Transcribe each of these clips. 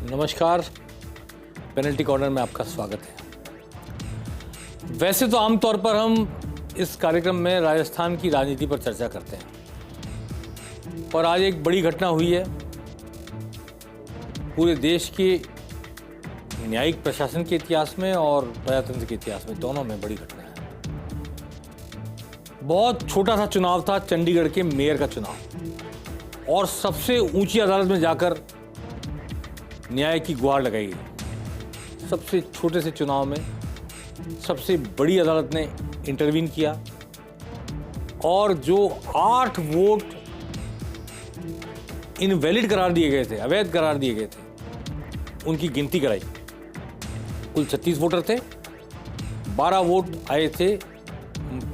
नमस्कार, penalty corner में आपका स्वागत है। वैसे तो आमतौर पर हम इस कार्यक्रम में राजस्थान की राजनीति पर चर्चा करते हैं, और आज एक बड़ी घटना हुई है। पूरे देश के न्यायिक प्रशासन के इतिहास में और प्रजातंत्र के इतिहास में, दोनों में बड़ी घटना है। बहुत छोटा सा चुनाव था, चंडीगढ़ के मेयर का चुनाव, और सबसे ऊंची अदालत में जाकर न्याय की गुहार लगाई गई। सबसे छोटे से चुनाव में सबसे बड़ी अदालत ने इंटरवीन किया और जो 8 वोट इनवैलिड करार दिए गए थे, अवैध करार दिए गए थे, उनकी गिनती कराई। कुल 36 वोटर थे, 12 वोट आए थे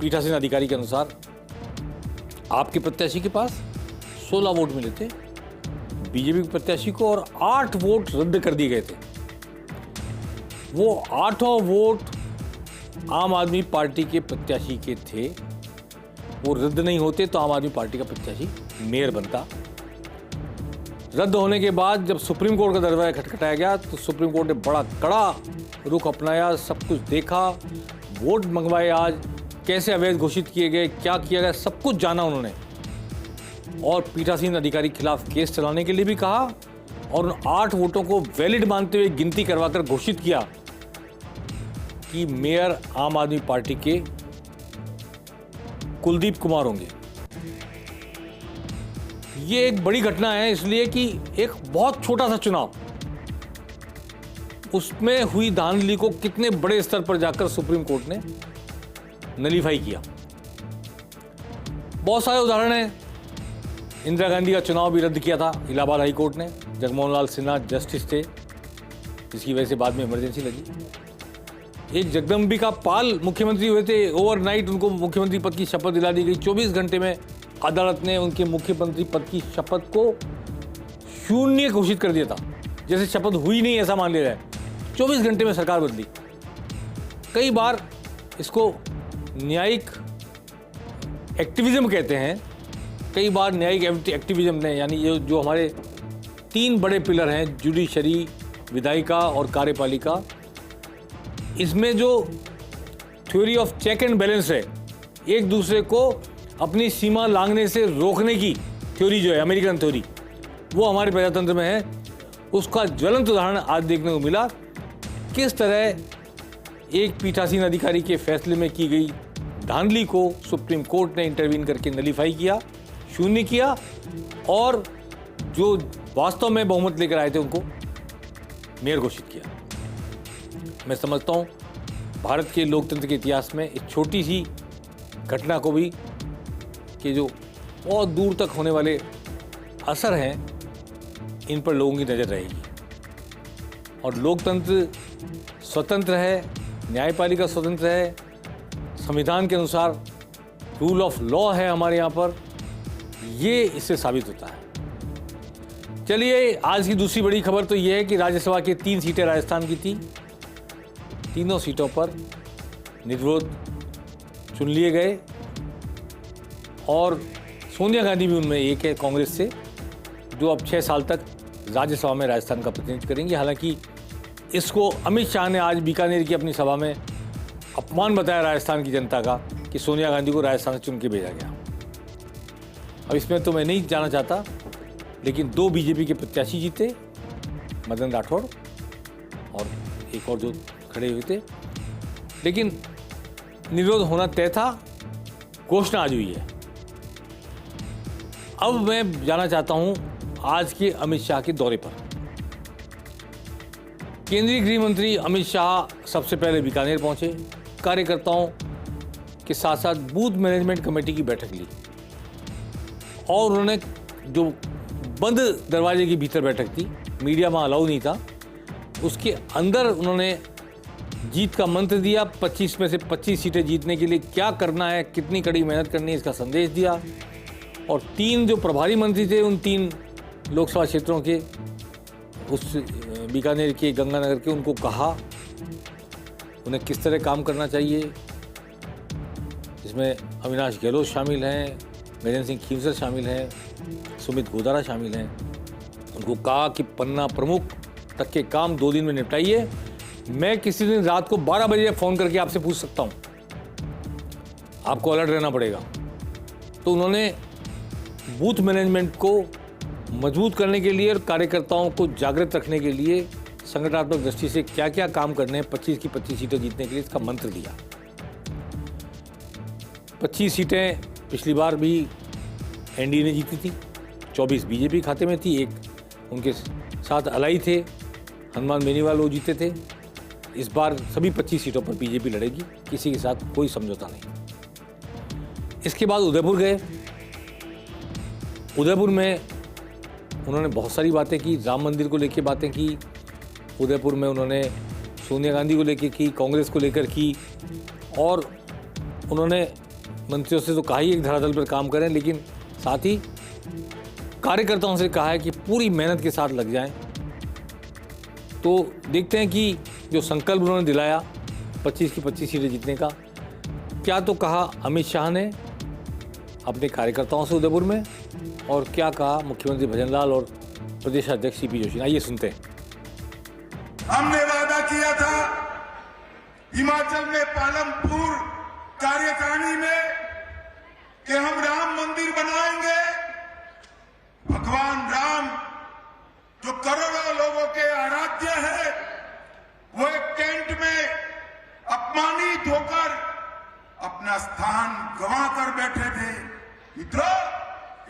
पीठासीन अधिकारी के अनुसार आपके प्रत्याशी के पास, 16 वोट मिले थे बीजेपी के प्रत्याशी को, और 8 वोट रद्द कर दिए गए थे। वो 8 वोट आम आदमी पार्टी के प्रत्याशी के थे। वो रद्द नहीं होते तो आम आदमी पार्टी का प्रत्याशी मेयर बनता। रद्द होने के बाद जब सुप्रीम कोर्ट का दरवाजा खटखटाया गया तो सुप्रीम कोर्ट ने बड़ा कड़ा रुख अपनाया, सब कुछ देखा, वोट मंगवाए, आज कैसे अवैध घोषित किए गए, क्या किया गया, सब कुछ जाना उन्होंने, और पीठासीन अधिकारी के खिलाफ केस चलाने के लिए भी कहा, और उन 8 वोटों को वैलिड मानते हुए गिनती करवाकर घोषित किया कि मेयर आम आदमी पार्टी के कुलदीप कुमार होंगे। ये एक बड़ी घटना है, इसलिए कि एक बहुत छोटा सा चुनाव, उसमें हुई धांधली को कितने बड़े स्तर पर जाकर सुप्रीम कोर्ट ने नलीफाई किया। बहुत सारे उदाहरण हैं। इंदिरा गांधी का चुनाव भी रद्द किया था इलाहाबाद हाई कोर्ट ने। जगमोहन लाल सिन्हा जस्टिस थे, जिसकी वजह से बाद में इमरजेंसी लगी। एक जगदम्बिका पाल मुख्यमंत्री हुए थे, ओवरनाइट उनको मुख्यमंत्री पद की शपथ दिला दी गई। 24 घंटे में अदालत ने उनके मुख्यमंत्री पद की शपथ को शून्य घोषित कर दिया था, जैसे शपथ हुई नहीं ऐसा मान लिया जाए। 24 घंटे में सरकार बदली। कई बार इसको न्यायिक एक्टिविज्म कहते हैं, कई बार न्यायिक एक्टिविज्म ने, यानी ये जो हमारे 3 बड़े पिलर हैं, जुडिशरी, विधायिका और कार्यपालिका, इसमें जो theory of check and balance है, एक दूसरे को अपनी सीमा लांघने से रोकने की थ्योरी जो है, अमेरिकन थ्योरी, वो हमारे प्रजातंत्र में है। उसका ज्वलंत उदाहरण आज देखने को मिला। किस तरह एक पीठासीन अधिकारी के फैसले में की गई धांधली को सुप्रीम कोर्ट ने इंटरवीन करके नलीफाई किया, शून्य किया, और जो वास्तव में बहुमत लेकर आए थे उनको मेयर घोषित किया। मैं समझता हूँ भारत के लोकतंत्र के इतिहास में इस छोटी सी घटना को भी, कि जो बहुत दूर तक होने वाले असर हैं, इन पर लोगों की नज़र रहेगी। और लोकतंत्र स्वतंत्र है, न्यायपालिका स्वतंत्र है, संविधान के अनुसार रूल ऑफ लॉ है हमारे यहाँ पर, ये इससे साबित होता है। चलिए, आज की दूसरी बड़ी खबर तो ये है कि राज्यसभा की 3 सीटें राजस्थान की थी। तीनों सीटों पर निर्विरोध चुन लिए गए, और सोनिया गांधी भी उनमें एक है कांग्रेस से, जो अब 6 साल तक राज्यसभा में राजस्थान का प्रतिनिधित्व करेंगी। हालांकि इसको अमित शाह ने आज बीकानेर की अपनी सभा में अपमान बताया राजस्थान की जनता का, कि सोनिया गांधी को राजस्थान से चुन के भेजा गया। अब इसमें तो मैं नहीं जाना चाहता, लेकिन 2 बीजेपी के प्रत्याशी जीते, मदन राठौड़ और एक और जो खड़े हुए थे, लेकिन निर्विरोध होना तय था। घोषणा आज हुई है। अब मैं जाना चाहता हूं आज के अमित शाह के दौरे पर। केंद्रीय गृह मंत्री अमित शाह सबसे पहले बीकानेर पहुंचे, कार्यकर्ताओं के साथ साथ बूथ मैनेजमेंट कमेटी की बैठक ली, और उन्होंने जो बंद दरवाजे के भीतर बैठक थी, मीडिया वहाँ अलाउ नहीं था, उसके अंदर उन्होंने जीत का मंत्र दिया। 25 में से 25 सीटें जीतने के लिए क्या करना है, कितनी कड़ी मेहनत करनी है, इसका संदेश दिया। और 3 जो प्रभारी मंत्री थे, उन 3 लोकसभा क्षेत्रों के, उस बीकानेर के, गंगानगर के, उनको कहा उन्हें किस तरह काम करना चाहिए। इसमें अविनाश गहलोत शामिल हैं, गजेंद्र सिंह खींवसर शामिल हैं, सुमित गोदारा शामिल हैं। उनको कहा कि पन्ना प्रमुख तक के काम 2 दिन में निपटाइए। मैं किसी दिन रात को 12 बजे फ़ोन करके आपसे पूछ सकता हूँ, आपको अलर्ट रहना पड़ेगा। तो उन्होंने बूथ मैनेजमेंट को मजबूत करने के लिए और कार्यकर्ताओं को जागृत रखने के लिए संगठनात्मक दृष्टि से क्या क्या काम करने हैं 25 की 25 सीटें जीतने के लिए, इसका मंत्र दिया। 25 सीटें पिछली बार भी एनडीए ने जीती थी, 24 बीजेपी खाते में थी, एक उनके साथ अलाई थे हनुमान बेनीवाल, वो जीते थे। इस बार सभी 25 सीटों पर बीजेपी लड़ेगी, किसी के साथ कोई समझौता नहीं। इसके बाद उदयपुर गए। उदयपुर में उन्होंने बहुत सारी बातें की, राम मंदिर को लेकर बातें की। उदयपुर में उन्होंने सोनिया गांधी को लेकर की, कांग्रेस को लेकर की, और उन्होंने मंत्रियों से तो कहा ही एक धरातल पर काम करें, लेकिन साथ ही कार्यकर्ताओं से कहा है कि पूरी मेहनत के साथ लग जाएं। तो देखते हैं कि जो संकल्प उन्होंने दिलाया 25 की 25 सीटें जीतने का, क्या तो कहा अमित शाह ने अपने कार्यकर्ताओं से उदयपुर में, और क्या कहा मुख्यमंत्री भजनलाल और प्रदेश अध्यक्ष सीपी जोशी। आइए सुनते हैं। हमने वादा किया था हिमाचल में पालमपुर कार्यकारिणी में कि हम राम मंदिर बनाएंगे। भगवान राम जो करोड़ों लोगों के आराध्य है, वो एक कैंट में अपमानित होकर अपना स्थान गंवा कर बैठे थे। मित्रों,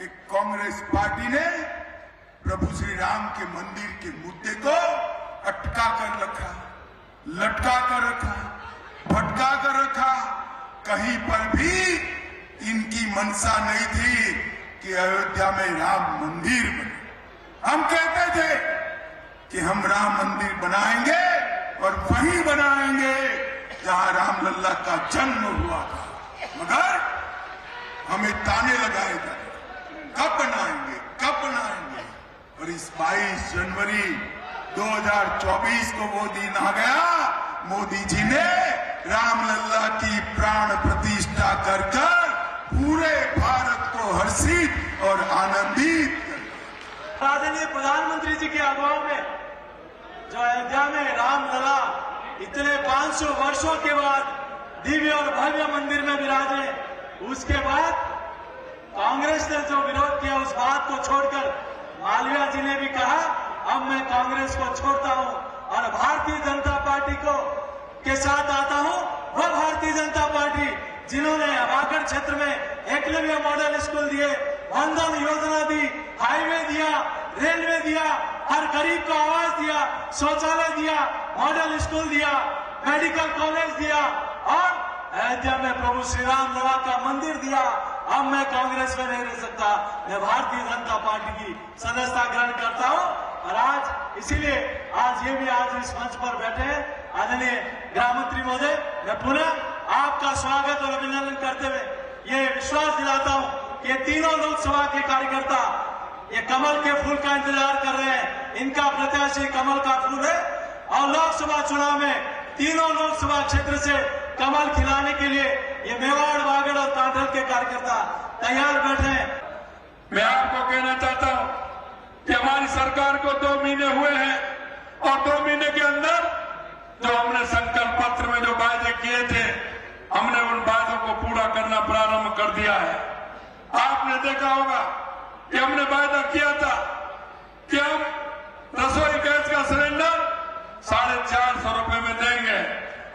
एक कांग्रेस पार्टी ने प्रभु श्री राम के मंदिर के मुद्दे को अटका कर रखा, लटका कर रखा, भटका कर रखा। कहीं पर भी इनकी मंशा नहीं थी कि अयोध्या में राम मंदिर बने। हम कहते थे कि हम राम मंदिर बनाएंगे और वहीं बनाएंगे जहां रामलल्ला का जन्म हुआ था, मगर हमें ताने लगाए गए, कब बनाएंगे, कब बनाएंगे। और इस 22 जनवरी 2024 को वो दिन आ गया, मोदी जी ने रामलल्ला की प्राण प्रतिष्ठा कर पूरे भारत को हर्षित और आनंदित कर। आदरणीय प्रधानमंत्री जी के अगुवाई में जो अयोध्या में रामलला इतने 500 वर्षों के बाद दिव्य और भव्य मंदिर में विराजे, उसके बाद कांग्रेस ने जो विरोध किया उस बात को छोड़कर मालवीय जी ने भी कहा अब मैं कांग्रेस को छोड़ता हूं और भारतीय जनता पार्टी को के साथ आता हूं। वह भारतीय जनता पार्टी जिन्होंने बागड़ क्षेत्र में एकलव्य मॉडल स्कूल दिए, वंदन योजना दी, हाईवे दिया, रेलवे दिया, हर गरीब को आवास दिया, शौचालय दिया, मॉडल स्कूल दिया, मेडिकल कॉलेज दिया, और अयोध्या में प्रभु श्री राम लला का मंदिर दिया। अब मैं कांग्रेस में नहीं रह सकता, मैं भारतीय जनता पार्टी की सदस्यता ग्रहण करता हूं। और आज इसीलिए आज ये भी आज इस मंच पर बैठे हैं आदरणीय गृह मंत्री महोदय, मैं पुनः आपका स्वागत और अभिनंदन करते हुए ये विश्वास दिलाता हूं कि तीनों लोकसभा के कार्यकर्ता ये कमल के फूल का इंतजार कर रहे हैं। इनका प्रत्याशी कमल का फूल है और लोकसभा चुनाव में तीनों लोकसभा क्षेत्र से कमल खिलाने के लिए ये मेवाड़, बागड़ और कांठल के कार्यकर्ता तैयार बैठे हैं। मैं आपको कहना चाहता हूं कि हमारी सरकार को 2 महीने हुए हैं और 2 महीने के अंदर जो हमने संकल्प पत्र में जो वायदे किए थे, हमने उन वायदों को पूरा करना प्रारंभ कर दिया है। आपने देखा होगा कि हमने वायदा किया था कि हम रसोई गैस का सिलेंडर 450 रुपए में देंगे।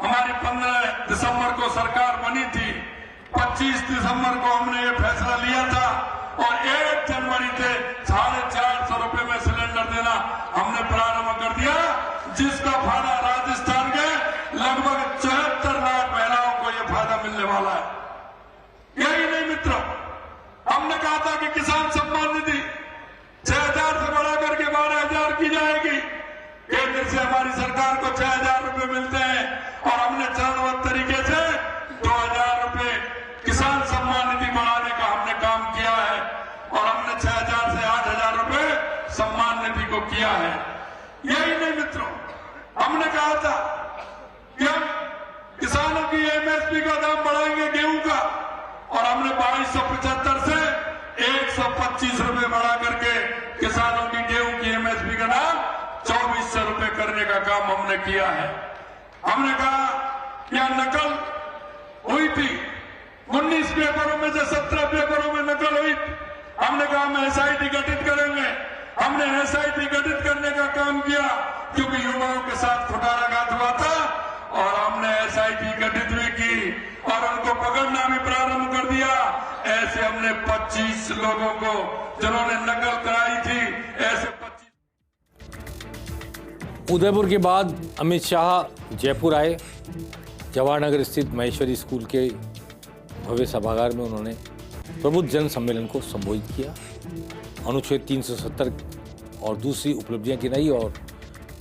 हमारी 15 दिसंबर को सरकार बनी थी, 25 दिसंबर को हमने ये फैसला लिया था और 1 जनवरी से 450 रुपए में सिलेंडर देना हमने प्रारंभ कर दिया, जिसका फायदा राजस्थान के लगभग 74 लाख महिलाओं को यह फायदा मिलने वाला है। यही नहीं मित्रों, हमने कहा था कि किसान सम्मान निधि 6000 से बढ़ा करके 12000 की जाएगी। केंद्र से हमारी सरकार को 6000 रुपए मिलते हैं और हमने चरणबद्ध तरीके से 2000 रुपए किसान सम्मान निधि बढ़ाने का हमने काम किया है और हमने 6000 से 8000 रुपए सम्मान निधि को किया है। यही नहीं मित्रों, हमने कहा था कि हम किसानों की एमएसपी का दाम बढ़ाएंगे गेहूं का, और हमने 2275 से 125 रुपए बढ़ा करके किसानों की गेहूं की एमएसपी का दाम 2400 रुपए करने का काम हमने किया है। हमने कहा यह नकल हुई थी 19 पेपरों में से 17 पेपरों में नकल हुई थी। हमने कहा हम एसआईटी गठित करेंगे। हमने एसआईटी गठित करने का काम किया क्योंकि युवाओं के साथ कुठाराघात हुआ था और हमने एसआईटी गठित भी की और उनको पकड़ना भी प्रारंभ कर दिया। ऐसे हमने 25 लोगों को जिन्होंने नकल कराई थी ऐसे 25। उदयपुर के बाद अमित शाह जयपुर आए। जवाहरनगर स्थित महेश्वरी स्कूल के भव्य सभागार में उन्होंने प्रबुद्ध जन सम्मेलन को संबोधित किया। अनुच्छेद 370 और दूसरी उपलब्धियां गिनाई और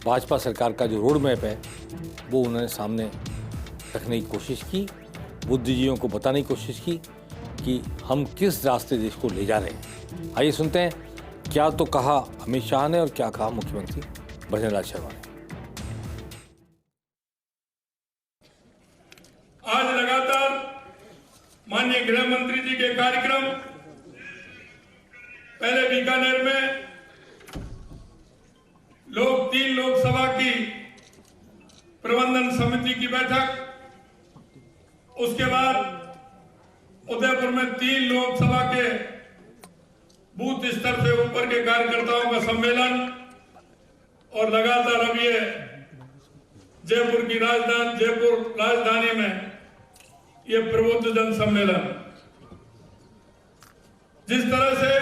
भाजपा सरकार का जो रोड मैप है वो उन्होंने सामने रखने की कोशिश की, बुद्धिजीवियों को बताने की कोशिश की कि हम किस रास्ते देश को ले जा रहे हैं। आइए सुनते हैं क्या तो कहा अमित शाह ने और क्या कहा मुख्यमंत्री भजनलाल शर्मा ने। आज लगातार माननीय गृह मंत्री जी के कार्यक्रम, पहले बीकानेर में तीन लोकसभा की प्रबंधन समिति की बैठक, उसके बाद उदयपुर में 3 लोकसभा के बूथ स्तर से ऊपर के कार्यकर्ताओं का सम्मेलन और लगातार अब ये जयपुर राजधानी में ये प्रबुद्ध जन सम्मेलन। जिस तरह से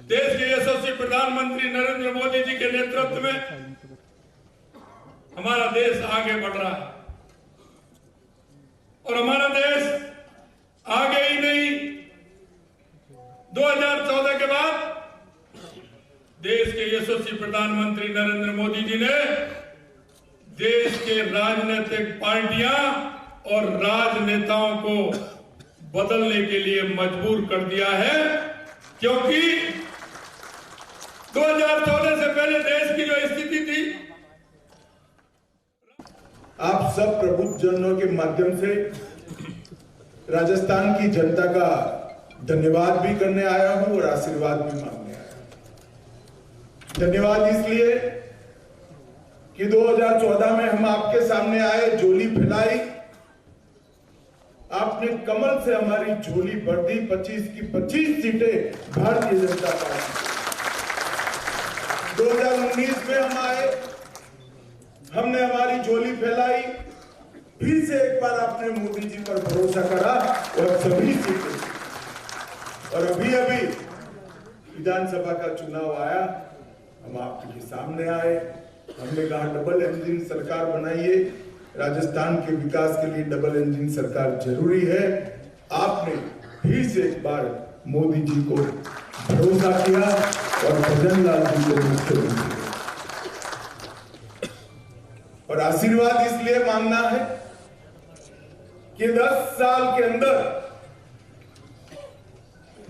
देश के यशस्वी प्रधानमंत्री नरेंद्र मोदी जी के नेतृत्व में हमारा देश आगे बढ़ रहा है और हमारा देश आगे ही नहीं, 2014 के बाद देश के यशस्वी प्रधानमंत्री नरेंद्र मोदी जी ने देश के राजनीतिक पार्टियां और राजनेताओं को बदलने के लिए मजबूर कर दिया है, क्योंकि 2014 से पहले देश की जो स्थिति थी, आप सब प्रबुद्ध जनों के माध्यम से राजस्थान की जनता का धन्यवाद भी करने आया हूं और आशीर्वाद भी मांगने आया हूं। धन्यवाद इसलिए कि 2014 में हम आपके सामने आए, झोली फैलाई, आपने कमल से हमारी झोली भर दी। 25 की 25 सीटें भारतीय जनता पार्टी। 2019 में हम आए, हमने हमारी झोली फैलाई, फिर से एक बार आपने मोदी जी पर भरोसा करा और सभी सीटें, और अभी विधानसभा का चुनाव आया, हम आपके सामने आए। हमने कहा डबल इंजन सरकार बनाइए, राजस्थान के विकास के लिए डबल इंजन सरकार जरूरी है। आपने फिर से एक बार मोदी जी को भरोसा किया और भजनलाल जी को मुख्यमंत्री, और आशीर्वाद इसलिए मांगना है कि 10 साल के अंदर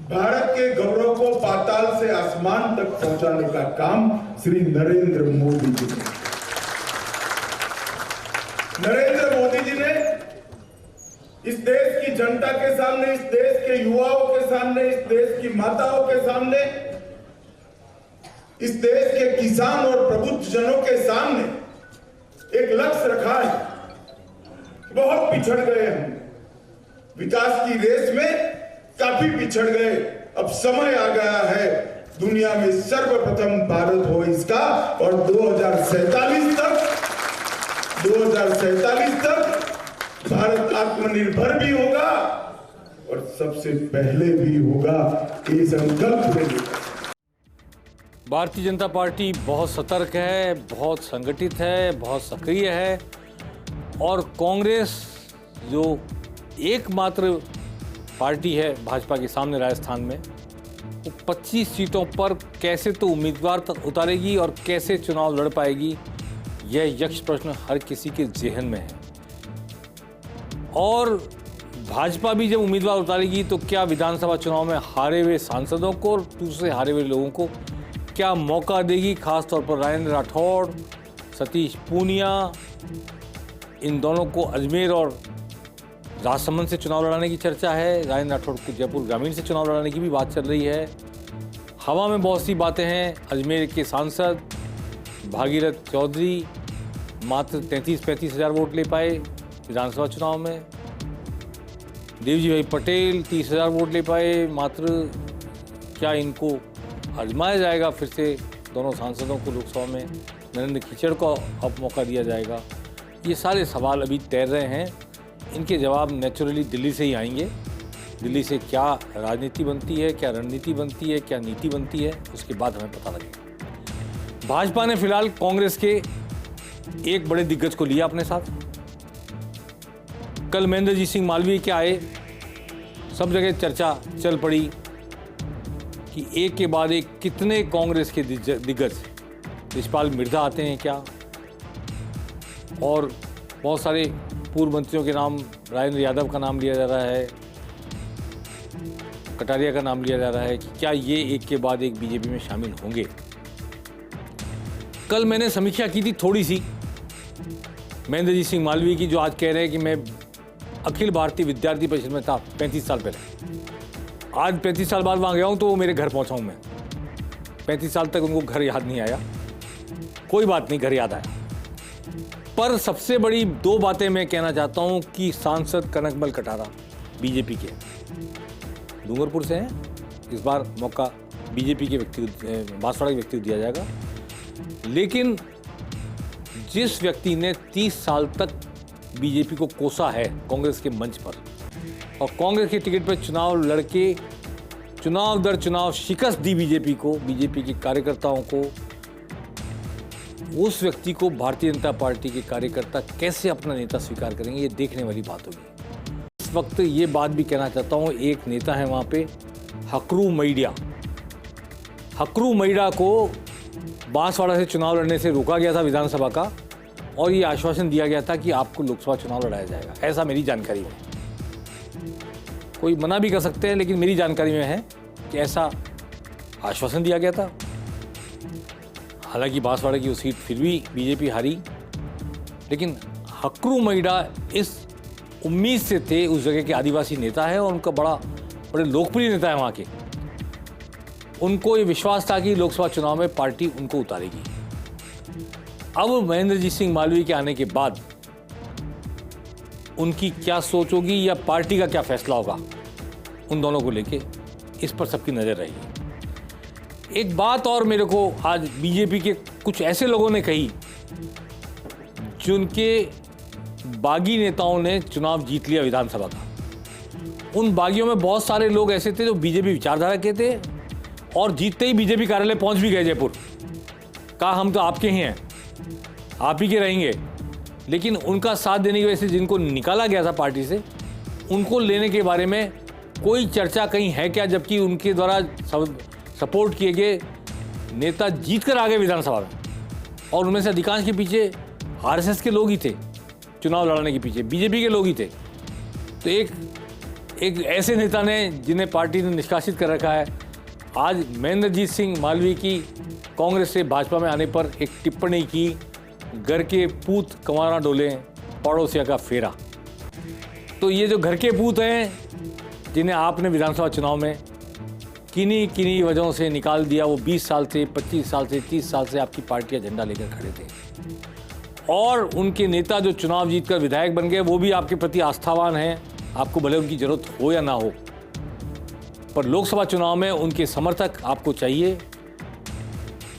भारत के गौरव को पाताल से आसमान तक पहुंचाने का काम श्री नरेंद्र मोदी जी ने, नरेंद्र मोदी जी ने इस देश की जनता के सामने, इस देश के युवाओं के सामने, इस देश की माताओं के सामने, इस देश के किसान और प्रबुद्ध जनों के सामने एक लक्ष्य रखा है। बहुत पिछड़ गए हम, विकास की रेस में काफी पिछड़ गए। अब समय आ गया है दुनिया में सर्वप्रथम भारत हो इसका, और 2047 तक भारत आत्मनिर्भर भी होगा और सबसे पहले भी होगा, ये संकल्प लेंगे। भारतीय जनता पार्टी बहुत सतर्क है, बहुत संगठित है, बहुत सक्रिय है, और कांग्रेस जो एकमात्र पार्टी है भाजपा के सामने राजस्थान में, वो 25 सीटों पर कैसे तो उम्मीदवार तक उतारेगी और कैसे चुनाव लड़ पाएगी, यह यक्ष प्रश्न हर किसी के जेहन में है। और भाजपा भी जब उम्मीदवार उतारेगी तो क्या विधानसभा चुनाव में हारे हुए सांसदों को और दूसरे हारे हुए लोगों को क्या मौका देगी, खासतौर पर राजेंद्र राठौड़, सतीश पूनिया, इन दोनों को अजमेर और राजसमंद से चुनाव लड़ाने की चर्चा है। राजेंद्र राठौड़ को जयपुर ग्रामीण से चुनाव लड़ाने की भी बात चल रही है। हवा में बहुत सी बातें हैं। अजमेर के सांसद भागीरथ चौधरी मात्र 33-35 हज़ार वोट ले पाए विधानसभा चुनाव में। देवजी भाई पटेल 30,000 वोट ले पाए मात्र। क्या इनको आजमाया जाएगा फिर से दोनों सांसदों को लोकसभा में? नरेंद्र खीचड़ को अब मौका दिया जाएगा? ये सारे सवाल अभी तैर रहे हैं। इनके जवाब नेचुरली दिल्ली से ही आएंगे। दिल्ली से क्या राजनीति बनती है, क्या रणनीति बनती है, क्या नीति बनती है, उसके बाद हमें पता लगेगा। भाजपा ने फिलहाल कांग्रेस के एक बड़े दिग्गज को लिया अपने साथ। कल महेंद्र जीत सिंह मालवीय के आए, सब जगह चर्चा चल पड़ी कि एक के बाद एक कितने कांग्रेस के दिग्गज, यशपाल मिर्धा आते हैं क्या, और बहुत सारे पूर्व मंत्रियों के नाम, राजेंद्र यादव का नाम लिया जा रहा है, कटारिया का नाम लिया जा रहा है कि क्या ये एक के बाद एक बीजेपी में शामिल होंगे। कल मैंने समीक्षा की थी थोड़ी सी महेंद्र जीत सिंह मालवीय की, जो आज कह रहे हैं कि मैं अखिल भारतीय विद्यार्थी परिषद में था 35 साल पहले। आज 35 साल बाद वहाँ गया हूँ तो वो मेरे घर पहुँचा हूँ मैं। 35 साल तक उनको घर याद नहीं आया, कोई बात नहीं, घर याद आया। पर सबसे बड़ी दो बातें मैं कहना चाहता हूँ कि सांसद कनकमल कटारा बीजेपी के डूंगरपुर से हैं। इस बार मौका बीजेपी के व्यक्ति, बांसवाड़ा के व्यक्ति को दिया जाएगा। लेकिन जिस व्यक्ति ने 30 साल तक बीजेपी को कोसा है कांग्रेस के मंच पर, और कांग्रेस के टिकट पर चुनाव लड़के चुनाव दर चुनाव शिकस्त दी बीजेपी को, बीजेपी के कार्यकर्ताओं को, उस व्यक्ति को भारतीय जनता पार्टी के कार्यकर्ता कैसे अपना नेता स्वीकार करेंगे, ये देखने वाली बात होगी। इस वक्त ये बात भी कहना चाहता हूँ, एक नेता है वहाँ पे हकरू मैडिया। हकरू मैडिया को बांसवाड़ा से चुनाव लड़ने से रोका गया था विधानसभा का, और ये आश्वासन दिया गया था कि आपको लोकसभा चुनाव लड़ाया जाएगा, ऐसा मेरी जानकारी में। कोई मना भी कर सकते हैं, लेकिन मेरी जानकारी में है कि ऐसा आश्वासन दिया गया था। हालांकि बांसवाड़ा की वो सीट फिर भी बीजेपी हारी, लेकिन हकरू मैडिया इस उम्मीद से थे, उस जगह के आदिवासी नेता है और उनका बड़े लोकप्रिय नेता है वहाँ के। उनको ये विश्वास था कि लोकसभा चुनाव में पार्टी उनको उतारेगी। अब महेंद्र जीत सिंह मालवीय के आने के बाद उनकी क्या सोच होगी या पार्टी का क्या फैसला होगा उन दोनों को लेके, इस पर सबकी नज़र रहेगी। एक बात और मेरे को आज बीजेपी के कुछ ऐसे लोगों ने कही जिनके बागी नेताओं ने चुनाव जीत लिया विधानसभा का। उन बागियों में बहुत सारे लोग ऐसे थे जो बीजेपी विचारधारा के थे, और जीतते ही बीजेपी कार्यालय पहुंच भी गए जयपुर। कहा हम तो आपके ही हैं, आप ही के रहेंगे। लेकिन उनका साथ देने की वजह से जिनको निकाला गया था पार्टी से, उनको लेने के बारे में कोई चर्चा कहीं है क्या, जबकि उनके द्वारा सपोर्ट किए गए नेता जीत कर आ गए विधानसभा में, और उनमें से अधिकांश के पीछे आरएसएस के लोग ही थे, चुनाव लड़ने के पीछे बीजेपी के लोग ही थे। तो एक ऐसे नेता ने, जिन्हें पार्टी ने निष्कासित कर रखा है, आज महेंद्र जीत सिंह मालवीय की कांग्रेस से भाजपा में आने पर एक टिप्पणी की, घर के पूत कंवारा डोले पड़ोसिया का फेरा। तो ये जो घर के पूत हैं जिन्हें आपने विधानसभा चुनाव में किन्हीं वजहों से निकाल दिया, वो 20 साल से, 25 साल से, 30 साल से आपकी पार्टी का झंडा लेकर खड़े थे, और उनके नेता जो चुनाव जीतकर विधायक बन गए, वो भी आपके प्रति आस्थावान हैं, आपको भले उनकी जरूरत हो या ना हो, पर लोकसभा चुनाव में उनके समर्थक आपको चाहिए,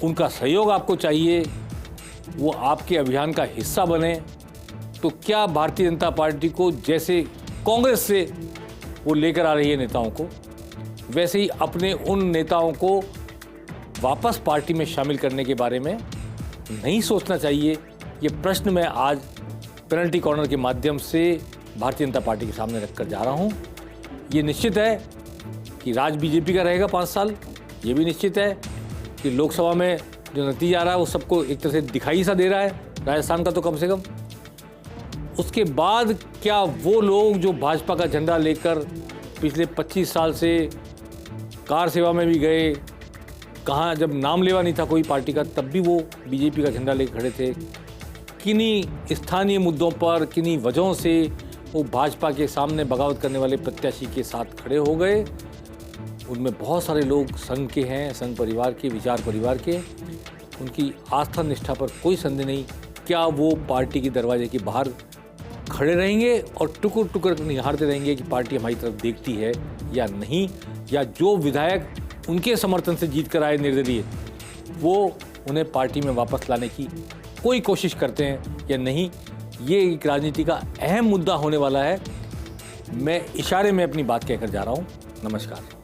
उनका सहयोग आपको चाहिए, वो आपके अभियान का हिस्सा बने। तो क्या भारतीय जनता पार्टी को जैसे कांग्रेस से वो लेकर आ रही है नेताओं को, वैसे ही अपने उन नेताओं को वापस पार्टी में शामिल करने के बारे में नहीं सोचना चाहिए? ये प्रश्न मैं आज पेनल्टी कॉर्नर के माध्यम से भारतीय जनता पार्टी के सामने रखकर जा रहा हूँ। ये निश्चित है कि राज बीजेपी का रहेगा 5 साल। ये भी निश्चित है कि लोकसभा में जो नतीजा आ रहा है वो सबको एक तरह से दिखाई सा दे रहा है, राजस्थान का तो कम से कम। उसके बाद क्या वो लोग जो भाजपा का झंडा लेकर पिछले 25 साल से कार सेवा में भी गए, कहाँ जब नाम लेवा नहीं था कोई पार्टी का तब भी वो बीजेपी का झंडा लेकर खड़े थे, किन्हीं स्थानीय मुद्दों पर, किन्हीं वजहों से वो भाजपा के सामने बगावत करने वाले प्रत्याशी के साथ खड़े हो गए, उनमें बहुत सारे लोग संघ के हैं, संघ परिवार के, विचार परिवार के। उनकी आस्था निष्ठा पर कोई संदेह नहीं। क्या वो पार्टी के दरवाजे के बाहर खड़े रहेंगे और टुकुर टुकुर निहारते रहेंगे कि पार्टी हमारी तरफ देखती है या नहीं, या जो विधायक उनके समर्थन से जीत कर आए निर्दलीय, वो उन्हें पार्टी में वापस लाने की कोई कोशिश करते हैं या नहीं, ये एक राजनीति का अहम मुद्दा होने वाला है। मैं इशारे में अपनी बात कहकर जा रहा हूँ। नमस्कार।